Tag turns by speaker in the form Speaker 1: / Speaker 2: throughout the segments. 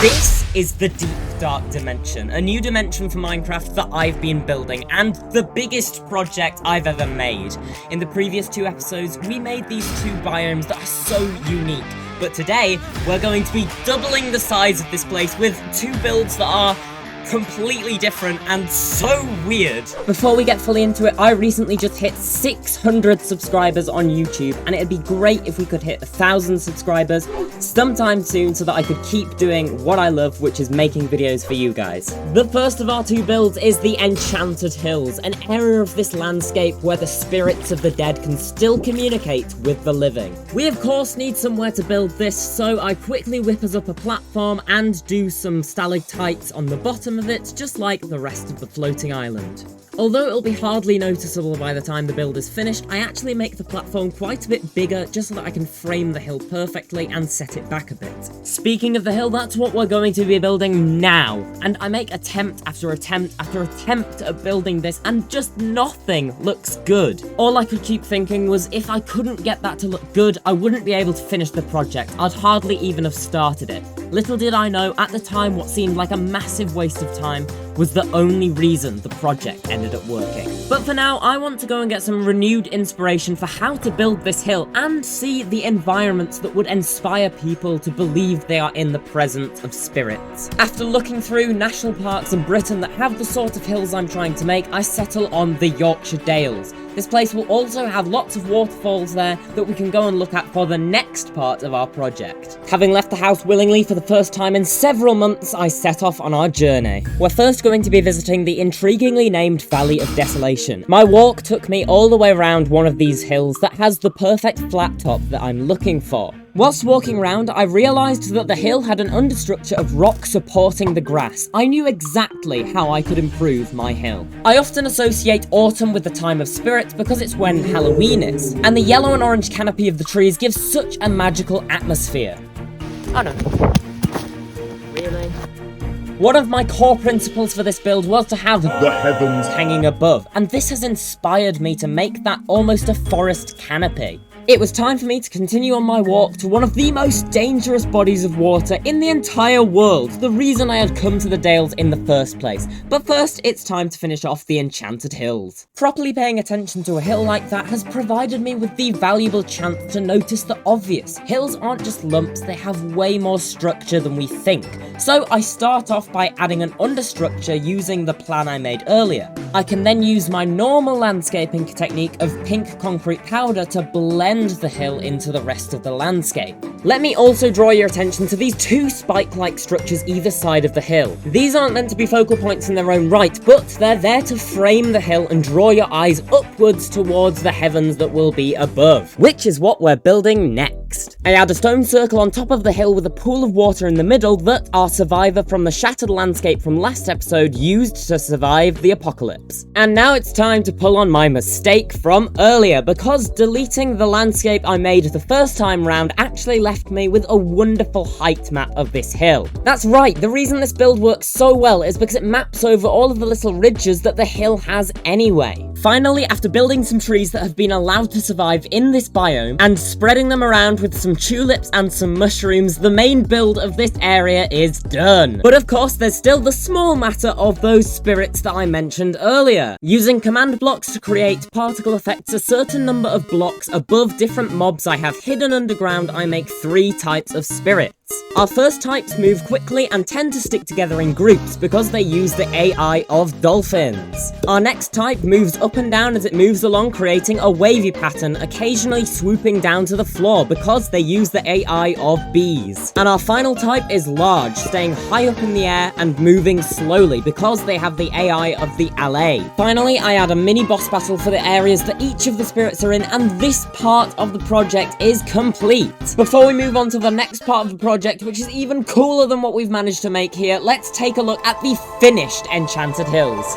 Speaker 1: This is the Deep Dark Dimension, a new dimension for Minecraft that I've been building, and the biggest project I've ever made. In the previous 2 episodes, we made these 2 biomes that are so unique, but today, we're going to be doubling the size of this place with 2 builds that are completely different and so weird. Before we get fully into it, I recently just hit 600 subscribers on YouTube, and it'd be great if we could hit 1,000 subscribers sometime soon so that I could keep doing what I love, which is making videos for you guys. The first of our 2 builds is the Enchanted Hills, an area of this landscape where the spirits of the dead can still communicate with the living. We of course need somewhere to build this, so I quickly whip us up a platform and do some stalactites on the bottom of it, just like the rest of the floating island. Although it'll be hardly noticeable by the time the build is finished, I actually make the platform quite a bit bigger just so that I can frame the hill perfectly and set it back a bit. Speaking of the hill, that's what we're going to be building now. And I make attempt after attempt after attempt at building this, and just nothing looks good. All I could keep thinking was if I couldn't get that to look good, I wouldn't be able to finish the project. I'd hardly even have started it. Little did I know, at the time, what seemed like a massive waste of time was the only reason the project ended up working. But for now, I want to go and get some renewed inspiration for how to build this hill and see the environments that would inspire people to believe they are in the presence of spirits. After looking through national parks in Britain that have the sort of hills I'm trying to make, I settle on the Yorkshire Dales. This place will also have lots of waterfalls there that we can go and look at for the next part of our project. Having left the house willingly for the first time in several months, I set off on our journey. We're first going to be visiting the intriguingly named Valley of Desolation. My walk took me all the way around one of these hills that has the perfect flat top that I'm looking for. Whilst walking around, I realised that the hill had an understructure of rock supporting the grass. I knew exactly how I could improve my hill. I often associate autumn with the time of spirits because it's when Halloween is, and the yellow and orange canopy of the trees gives such a magical atmosphere. Oh no. Really? One of my core principles for this build was to have the heavens hanging above, and this has inspired me to make that almost a forest canopy. It was time for me to continue on my walk to one of the most dangerous bodies of water in the entire world, the reason I had come to the Dales in the first place. But first, it's time to finish off the Enchanted Hills. Properly paying attention to a hill like that has provided me with the valuable chance to notice the obvious. Hills aren't just lumps, they have way more structure than we think. So I start off by adding an understructure using the plan I made earlier. I can then use my normal landscaping technique of pink concrete powder to blend the hill into the rest of the landscape. Let me also draw your attention to these 2 spike-like structures either side of the hill. These aren't meant to be focal points in their own right, but they're there to frame the hill and draw your eyes upwards towards the heavens that will be above, which is what we're building next. I add a stone circle on top of the hill with a pool of water in the middle that our survivor from the shattered landscape from last episode used to survive the apocalypse. And now it's time to pull on my mistake from earlier, because deleting the landscape I made the first time round actually left me with a wonderful height map of this hill. That's right, the reason this build works so well is because it maps over all of the little ridges that the hill has anyway. Finally, after building some trees that have been allowed to survive in this biome and spreading them around with some tulips and some mushrooms, the main build of this area is done. But of course, there's still the small matter of those spirits that I mentioned earlier. Using command blocks to create particle effects a certain number of blocks above different mobs I have hidden underground, I make 3 types of spirits. Our first types move quickly and tend to stick together in groups because they use the AI of dolphins. Our next type moves up and down as it moves along, creating a wavy pattern, occasionally swooping down to the floor because they use the AI of bees. And our final type is large, staying high up in the air and moving slowly because they have the AI of the alley. Finally, I add a mini boss battle for the areas that each of the spirits are in, and this part of the project is complete. Before we move on to the next part of the project, which is even cooler than what we've managed to make here, let's take a look at the finished Enchanted Hills.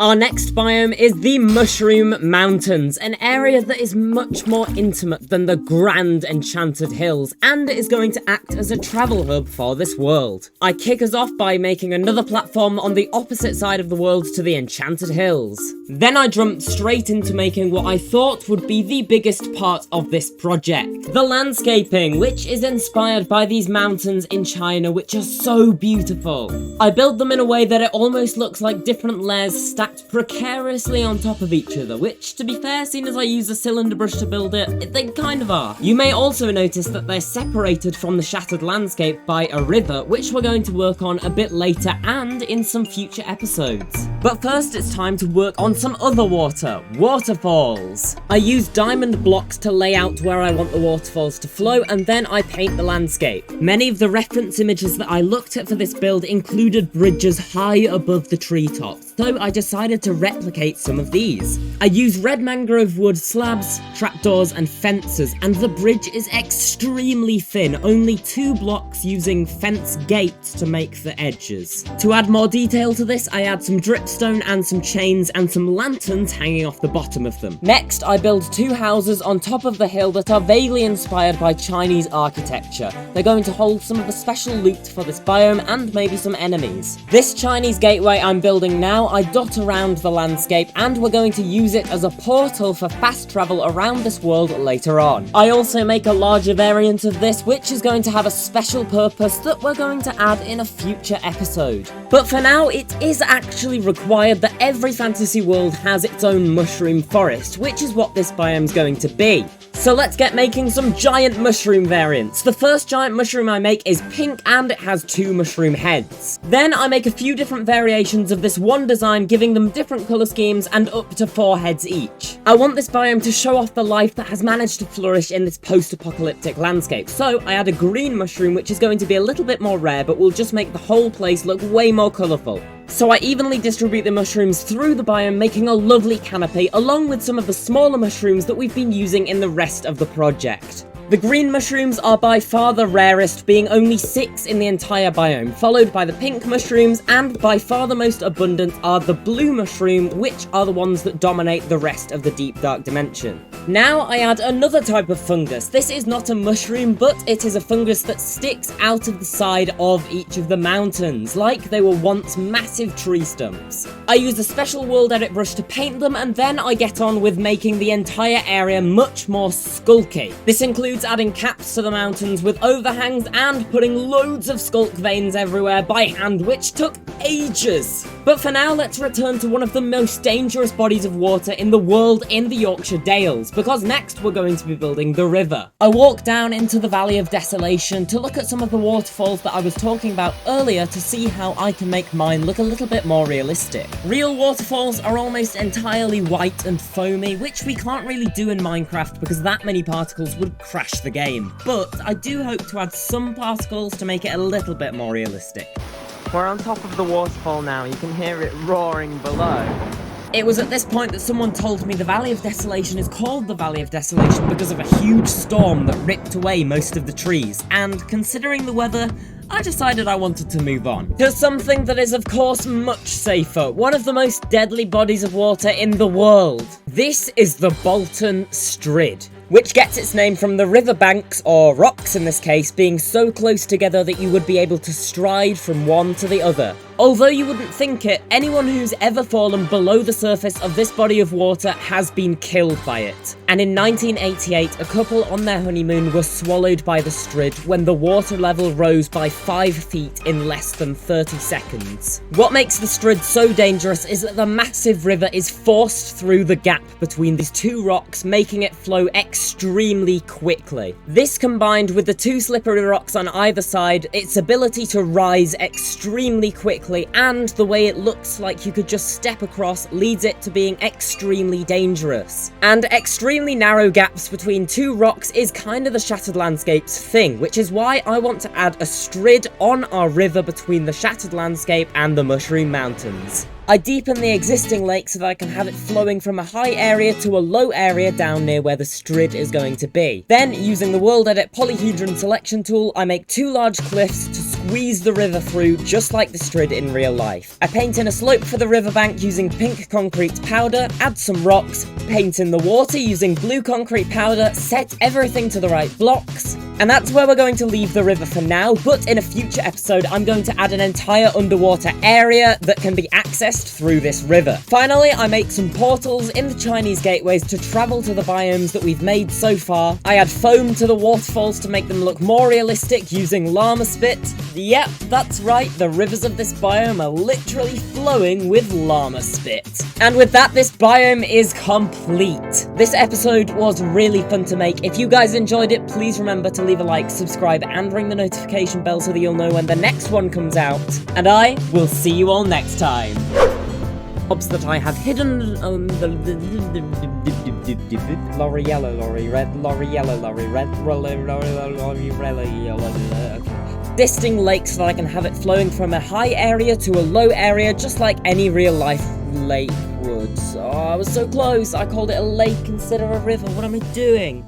Speaker 1: Our next biome is the Mushroom Mountains, an area that is much more intimate than the grand Enchanted Hills, and is going to act as a travel hub for this world. I kick us off by making another platform on the opposite side of the world to the Enchanted Hills. Then I jumped straight into making what I thought would be the biggest part of this project, the landscaping, which is inspired by these mountains in China, which are so beautiful. I built them in a way that it almost looks like different layers stacked precariously on top of each other, which, to be fair, seeing as I use a cylinder brush to build it, they kind of are. You may also notice that they're separated from the shattered landscape by a river, which we're going to work on a bit later and in some future episodes. But first, it's time to work on some other waterfalls. I use diamond blocks to lay out where I want the waterfalls to flow, and then I paint the landscape. Many of the reference images that I looked at for this build included bridges high above the treetops, so I decided to replicate some of these. I use red mangrove wood slabs, trapdoors, and fences, and the bridge is extremely thin, only 2 blocks using fence gates to make the edges. To add more detail to this, I add some dripstone and some chains and some lanterns hanging off the bottom of them. Next, I build 2 houses on top of the hill that are vaguely inspired by Chinese architecture. They're going to hold some of the special loot for this biome and maybe some enemies. This Chinese gateway I'm building now, I dot around the landscape, and we're going to use it as a portal for fast travel around this world later on. I also make a larger variant of this, which is going to have a special purpose that we're going to add in a future episode. But for now, it is actually required that every fantasy world has its own mushroom forest, which is what this biome's going to be. So let's get making some giant mushroom variants. The first giant mushroom I make is pink, and it has 2 mushroom heads. Then I make a few different variations of this one design, giving them different colour schemes and up to 4 heads each. I want this biome to show off the life that has managed to flourish in this post-apocalyptic landscape, so I add a green mushroom, which is going to be a little bit more rare, but will just make the whole place look way more colourful. So I evenly distribute the mushrooms through the biome, making a lovely canopy, along with some of the smaller mushrooms that we've been using in the rest of the project. The green mushrooms are by far the rarest, being only 6 in the entire biome, followed by the pink mushrooms, and by far the most abundant are the blue mushroom, which are the ones that dominate the rest of the deep dark dimension. Now I add another type of fungus. This is not a mushroom, but it is a fungus that sticks out of the side of each of the mountains, like they were once massive tree stumps. I use a special world edit brush to paint them, and then I get on with making the entire area much more skulky. This includes adding caps to the mountains with overhangs and putting loads of skulk veins everywhere by hand, which took ages. But for now, let's return to one of the most dangerous bodies of water in the world in the Yorkshire Dales, because next we're going to be building the river. I walk down into the Valley of Desolation to look at some of the waterfalls that I was talking about earlier to see how I can make mine look a little bit more realistic. Real waterfalls are almost entirely white and foamy, which we can't really do in Minecraft because that many particles would crash the game. But I do hope to add some particles to make it a little bit more realistic. We're on top of the waterfall now, you can hear it roaring below. It was at this point that someone told me the Valley of Desolation is called the Valley of Desolation because of a huge storm that ripped away most of the trees, and considering the weather, I decided I wanted to move on to something that is of course much safer, one of the most deadly bodies of water in the world. This is the Bolton Strid, which gets its name from the riverbanks, or rocks in this case, being so close together that you would be able to stride from one to the other. Although you wouldn't think it, anyone who's ever fallen below the surface of this body of water has been killed by it. And in 1988, a couple on their honeymoon were swallowed by the Strid when the water level rose by 5 feet in less than 30 seconds. What makes the Strid so dangerous is that the massive river is forced through the gap between these 2 rocks, making it flow extremely quickly. This, combined with the 2 slippery rocks on either side, its ability to rise extremely quickly, and the way it looks like you could just step across, leads it to being extremely dangerous. And extremely narrow gaps between 2 rocks is kind of the Shattered Landscape's thing, which is why I want to add a Strid on our river between the Shattered Landscape and the Mushroom Mountains. I deepen the existing lake so that I can have it flowing from a high area to a low area down near where the Strid is going to be. Then, using the World Edit Polyhedron Selection tool, I make 2 large cliffs to squeeze the river through just like the Strid in real life. I paint in a slope for the riverbank using pink concrete powder, add some rocks, paint in the water using blue concrete powder, set everything to the right blocks, and that's where we're going to leave the river for now, but in a future episode, I'm going to add an entire underwater area that can be accessed through this river. Finally, I make some portals in the Chinese gateways to travel to the biomes that we've made so far. I add foam to the waterfalls to make them look more realistic using llama spit. Yep, that's right, the rivers of this biome are literally flowing with llama spit. And with that, this biome is complete. This episode was really fun to make. If you guys enjoyed it, please remember to leave a like, subscribe, and ring the notification bell so that you'll know when the next one comes out. And I will see you all next time. Mobs that I have hidden on the lorry yellow, lorry red, lorry yellow, lorry red, lorry yellow. Disting lakes so that I can have it flowing from a high area to a low area, just like any real life lake would. Oh, I was so close. I called it a lake instead of a river. What am I doing?